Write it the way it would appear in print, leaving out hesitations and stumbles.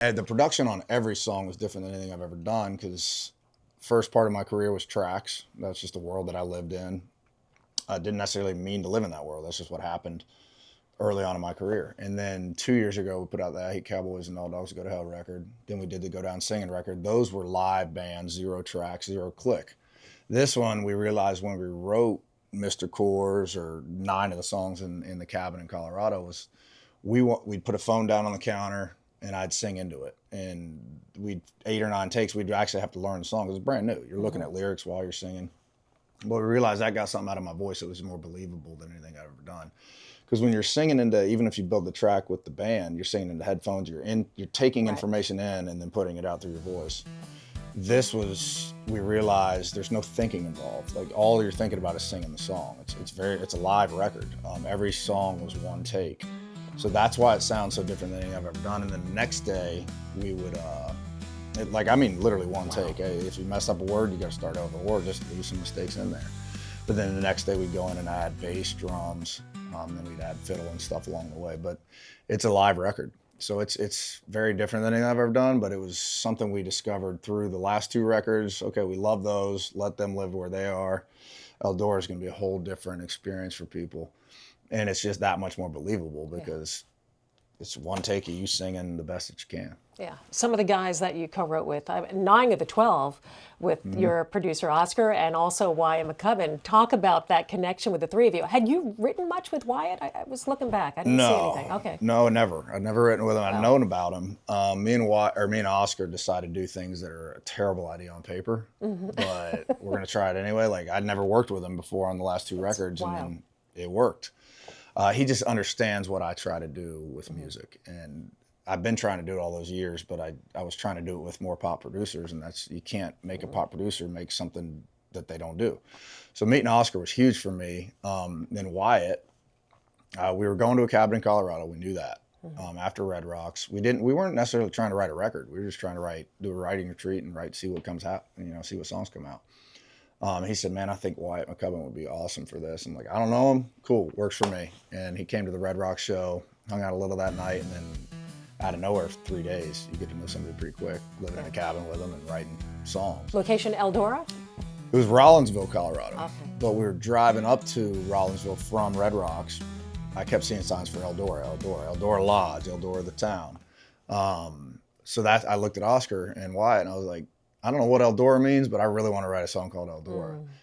And the production on every song was different than anything I've ever done because first part of my career was tracks. That's just the world that I lived in. I didn't necessarily mean to live in that world. That's just what happened early on in my career. And then 2 years ago, we put out the I Hate Cowboys and All Dogs Go to Hell record. Then we did the Go Down Singing record. Those were live bands, 0 tracks, 0 click. This one, we realized when we wrote Mr. Coors or 9 of the songs in the cabin in Colorado was we'd put a phone down on the counter and I'd sing into it. And we'd 8 or 9 takes, we'd actually have to learn the song. It was brand new. You're looking at lyrics while you're singing. But we realized that got something out of my voice that was more believable than anything I've ever done. Because when you're singing into, even if you build the track with the band, you're singing into headphones, you're taking information in and then putting it out through your voice. This was, we realized there's no thinking involved. Like all you're thinking about is singing the song. It's a live record. Every song was one take. So that's why it sounds so different than anything I've ever done. And then the next day we would, literally one take. Hey, if you mess up a word, you got to start over, or just leave some mistakes in there. But then the next day we'd go in and add bass, drums, then we'd add fiddle and stuff along the way. But it's a live record. So it's very different than anything I've ever done, but it was something we discovered through the last 2 records. Okay, we love those, let them live where they are. Eldora is gonna be a whole different experience for people. And it's just that much more believable because it's one take of you singing the best that you can. Yeah, some of the guys that you co-wrote with, 9 of the 12, with your producer Oscar and also Wyatt McCubbin, talk about that connection with the 3 of you. Had you written much with Wyatt? I was looking back, I didn't see anything. Okay. No, never. I've never written with him. I've known about him. Me and Oscar decided to do things that are a terrible idea on paper, but we're gonna try it anyway. Like I'd never worked with him before on the last 2 records, and then it worked. He just understands what I try to do with music, and I've been trying to do it all those years, but I was trying to do it with more pop producers, and you can't make a pop producer make something that they don't do. So meeting Oscar was huge for me. Then Wyatt, we were going to a cabin in Colorado. We knew that. After Red Rocks, we weren't necessarily trying to write a record. We were just trying to do a writing retreat and see what comes out, see what songs come out. He said, man, I think Wyatt McCubbin would be awesome for this. I'm like, I don't know him. Cool, works for me. And he came to the Red Rock show, hung out a little that night, and then out of nowhere for 3 days, you get to know somebody pretty quick, living in a cabin with them and writing songs. Location Eldora? It was Rollinsville, Colorado. Okay. But we were driving up to Rollinsville from Red Rocks. I kept seeing signs for Eldora Lodge, Eldora the town. So I looked at Oscar and Wyatt and I was like, I don't know what Eldora means, but I really want to write a song called Eldora.